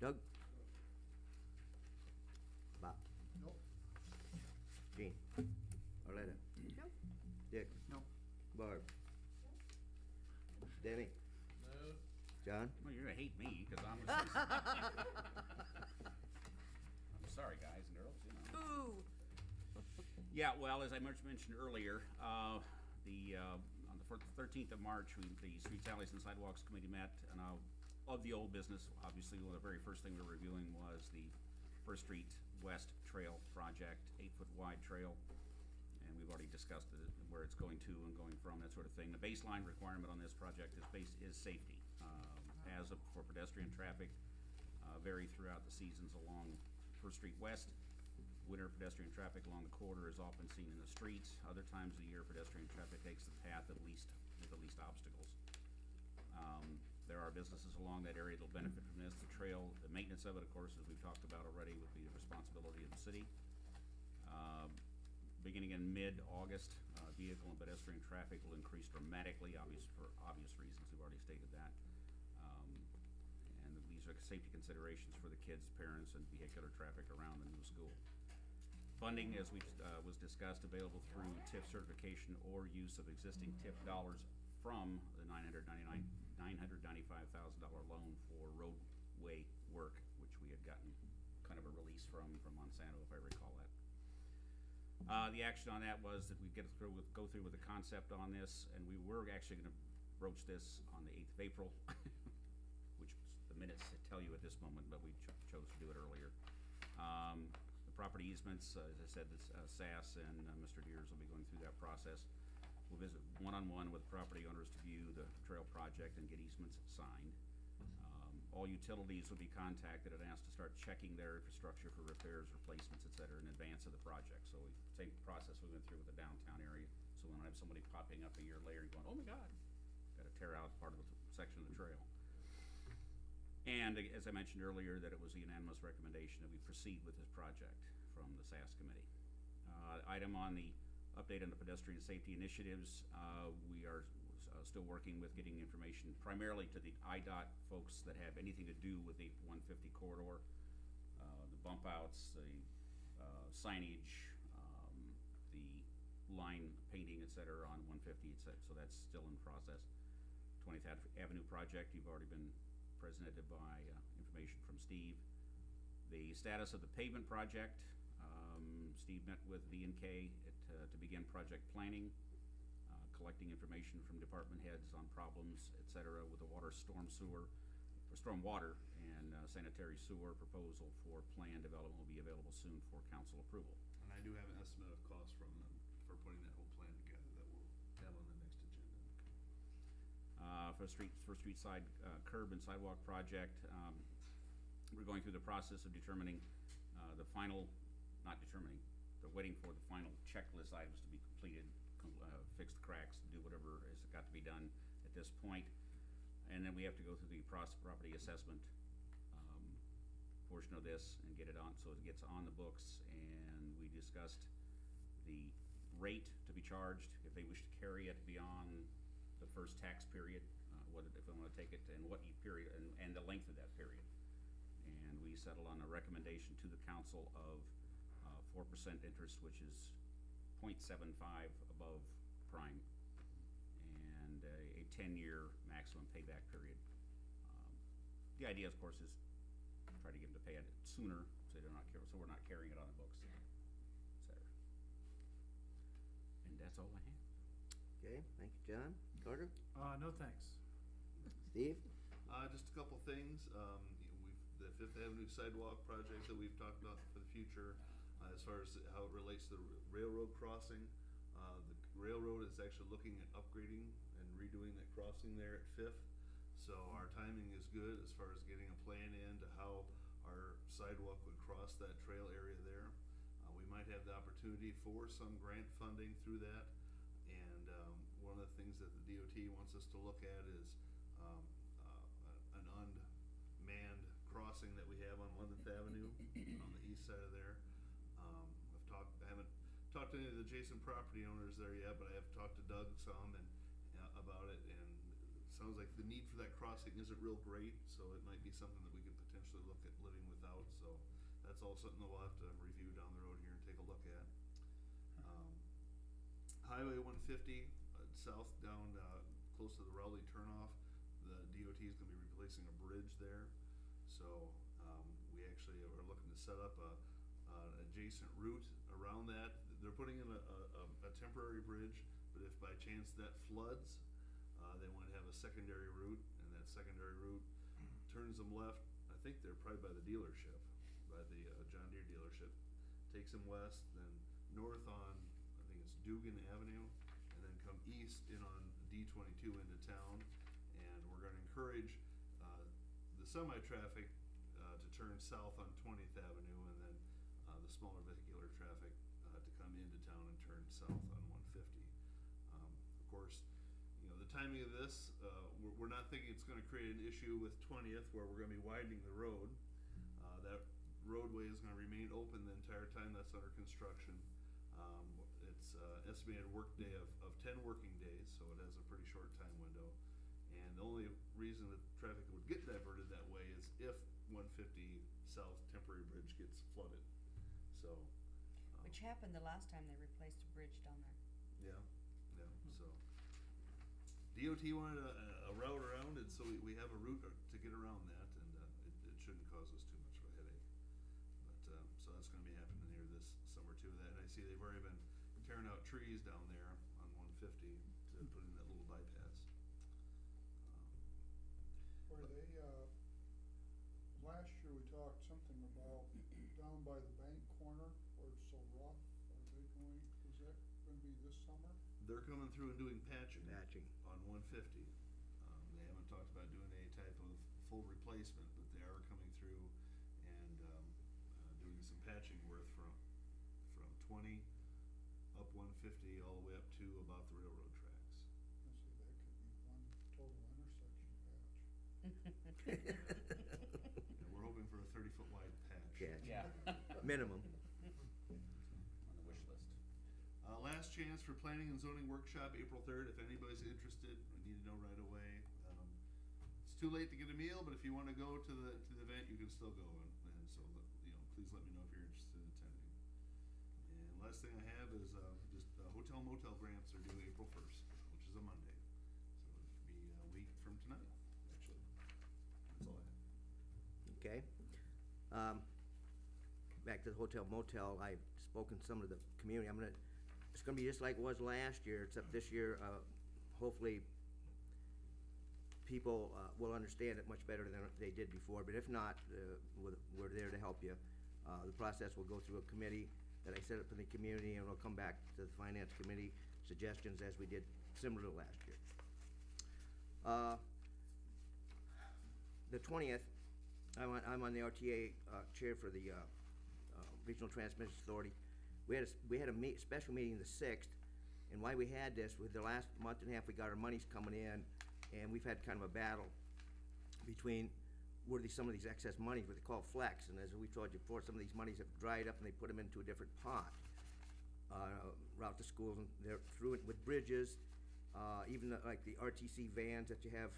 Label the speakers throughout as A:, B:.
A: Doug? Bob?
B: Nope.
A: Gene? Arletta?
C: No.
A: Dick?
B: No.
A: Barb? Demi?
B: No.
A: John?
D: Well, you're gonna hate me, cause I'm sorry, guys and girls, you know.
C: Ooh.
D: Yeah, well, as I mentioned earlier, on the 13th of March, the Streets, Alleys, and Sidewalks Committee met, and of the old business, obviously, one of the very first thing we were reviewing was the First Street West Trail project, 8-foot wide trail, and we've already discussed where it's going to and going from, that sort of thing. The baseline requirement on this project is safety, as for pedestrian traffic, vary throughout the seasons along First Street West. Winter pedestrian traffic along the corridor is often seen in the streets. Other times of the year, pedestrian traffic takes the path with the least obstacles. There are businesses along that area that'll benefit from this. The trail, the maintenance of it, of course, as we've talked about already, would be the responsibility of the city. Beginning in mid-August, vehicle and pedestrian traffic will increase dramatically, for obvious reasons. We've already stated that. And these are safety considerations for the kids, parents, and vehicular traffic around the new school. Funding, as was discussed, available through TIF certification or use of existing TIF dollars from the $995,000 loan for roadway work, which we had gotten kind of a release from Monsanto, if I recall that. The action on that was that we go through with the concept on this, and we were actually going to broach this on the 8th of April, which the minutes tell you at this moment, but we chose to do it earlier. The property easements, as I said, SAS and Mr. Deers will be going through that process. We'll visit one-on-one with property owners to view the trail project and get easements signed. All utilities will be contacted and asked to start checking their infrastructure for repairs, replacements, et cetera, in advance of the project. So same process we went through with the downtown area. So we don't have somebody popping up a year later and going, oh my God, got to tear out part of the section of the trail. And as I mentioned earlier, that it was a unanimous recommendation that we proceed with this project from the SAS committee. Item on the update on the pedestrian safety initiatives, we are still working with getting information primarily to the IDOT folks that have anything to do with the 150 corridor, the bump outs, the signage, the line painting, et cetera, on 150, et cetera. So that's still in process. 20th Avenue project, you've already been presented by information from Steve. The status of the pavement project, Steve met with V&K to begin project planning, collecting information from department heads on problems, et cetera, with the storm water and sanitary sewer proposal for plan development will be available soon for council approval.
E: And I do have an estimate of cost from them for putting that whole plan together that we'll have on the next agenda.
D: For street side curb and sidewalk project, we're going through the process of determining they're waiting for the final checklist items to be completed, fix the cracks, do whatever has got to be done at this point. And then we have to go through the property assessment portion of this and get it on, so it gets on the books. And we discussed the rate to be charged if they wish to carry it beyond the first tax period, if they want to take it, and what period, and the length of that period. And we settled on a recommendation to the council of 4% interest, which is 0.75 above prime, and a 10-year maximum payback period. The idea, of course, is to try to get them to pay it sooner, so we're not carrying it on the books, et cetera. And that's all I have.
A: Okay, thank you, John. Carter?
B: No thanks.
A: Steve?
E: Just a couple things. The Fifth Avenue sidewalk project that we've talked about for the future, as far as how it relates to the railroad crossing. The railroad is actually looking at upgrading and redoing that crossing there at Fifth. So our timing is good as far as getting a plan in to how our sidewalk would cross that trail area there. We might have the opportunity for some grant funding through that. And one of the things that the DOT wants us to look at is an unmanned crossing that we have on 11th Avenue on the east side of there. I haven't talked to any of the adjacent property owners there yet, but I have talked to Doug some and about it, and sounds like the need for that crossing isn't real great, so it might be something that we could potentially look at living without, so that's all something that we'll have to review down the road here and take a look at. Highway 150, south down, close to the Rowley turnoff, the DOT is gonna be replacing a bridge there. So, we actually are looking to set up an adjacent route around that. They're putting in a temporary bridge, but if by chance that floods, they want to have a secondary route, and that secondary route turns them left. I think they're probably by the dealership, by the John Deere dealership. Takes them west, then north on, I think it's Dugan Avenue, and then come east in on D22 into town. And we're gonna encourage, the semi-traffic, to turn south on 20th Avenue, and then, the smaller vehicular traffic, to come into town and turn south on 150. Of course, you know, the timing of this, we're not thinking it's gonna create an issue with 20th where we're gonna be widening the road. That roadway is gonna remain open the entire time that's under construction. It's estimated workday of 10 working days, so it has a pretty short time window. And the only reason that traffic would get diverted that way is if 150 South temporary bridge gets flooded. So.
C: Which happened the last time they replaced a bridge down there.
E: Yeah, so. DOT wanted a route around it, so we have a route to get around that, and it shouldn't cause us too much of a headache. But, so that's gonna be happening here this summer too. And I see they've already been tearing out trees down there on 150 to put in that little bypass.
F: Where they, last year we talked something about down by the bank corner where it's so rough, are they going, is that gonna be this summer?
E: They're coming through and doing patching.
A: Patching.
E: On 150. They haven't talked about doing any type of full replacement, but they are coming through and, doing some patching work from 20 up 150 all the way up to about the railroad tracks.
F: I see that could be one total intersection patch.
E: And we're hoping for a 30-foot wide patch.
A: Catch.
D: Yeah,
A: Minimum.
D: on the wish list.
E: Last chance for planning and zoning workshop, April 3rd. If anybody's interested, we need to know right away. It's too late to get a meal, but if you want to go to the event, you can still go. And so, you know, please let me know if you're interested in attending. And last thing I have is just hotel motel grants are due April 1st, which is a Monday. So it could be a week from tonight, actually. That's all I have.
A: Okay. Back to the hotel motel, I've spoken to some of the community. It's gonna be just like it was last year, except this year, hopefully, people will understand it much better than they did before, but if not, we're there to help you. The process will go through a committee that I set up in the community, and it'll come back to the finance committee, suggestions as we did similar to last year. The 20th, I'm on the RTA chair for the Regional Transmission Authority. We had a special meeting the 6th, and why we had this, with the last month and a half, we got our monies coming in, and we've had kind of a battle between some of these excess monies, what they call flex, and as we told you before, some of these monies have dried up and they put them into a different pot. Route to schools, and they're through it with bridges, even like the RTC vans that you have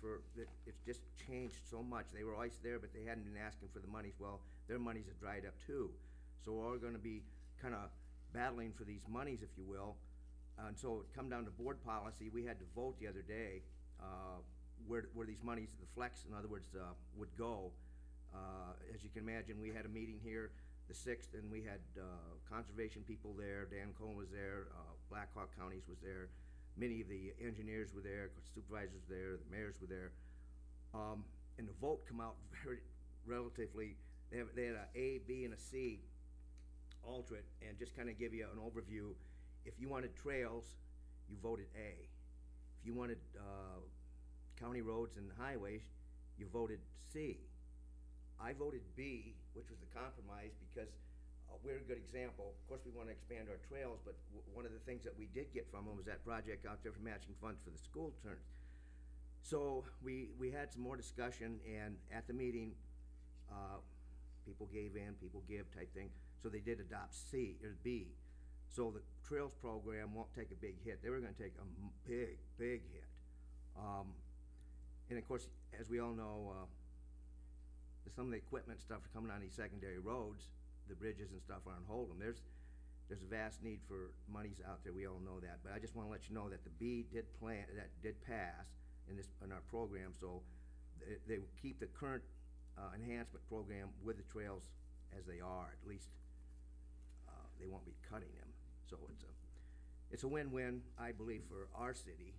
A: it's just changed so much. They were always there, but they hadn't been asking for the monies. Well, their monies have dried up too. So we're gonna be kinda battling for these monies, if you will. And so it come down to board policy. We had to vote the other day, where these monies, the flex, in other words, would go. As you can imagine, we had a meeting here the 6th, and we had conservation people there. Dan Cohen was there, Blackhawk Counties was there, many of the engineers were there, supervisors were there, the mayors were there. And the vote come out very relatively, they had a A, B, and a C alternate, and just kind of give you an overview. If you wanted trails, you voted A. If you wanted county roads and highways, you voted C. I voted B, which was the compromise, because we're a good example. Of course, we want to expand our trails, but one of the things that we did get from them was that project out there for matching funds for the school turns. So we had some more discussion, and at the meeting, people gave in, people give type thing. So they did adopt C or B. So the trails program won't take a big hit. They were going to take a big hit. And of course, as we all know, some of the equipment stuff coming on these secondary roads, the bridges and stuff are on hold 'em. There's a vast need for monies out there, we all know that, but I just wanna let you know that the B did pass in our program, so they will keep the current, enhancement program with the trails as they are, at least, they won't be cutting them, so it's a win-win, I believe, for our city.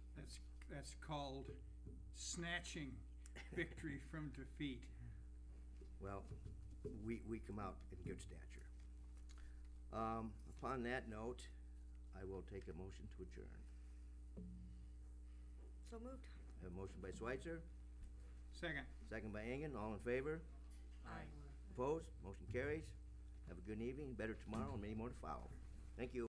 G: That's called snatching victory from defeat.
A: Well, we come out in good stature. Upon that note, I will take a motion to adjourn.
C: So moved.
A: I have a motion by Switzer,
G: Second.
A: second by Engen, all in favor?
C: Aye.
A: Opposed? Motion carries. Have a good evening, better tomorrow, and many more to follow. Thank you.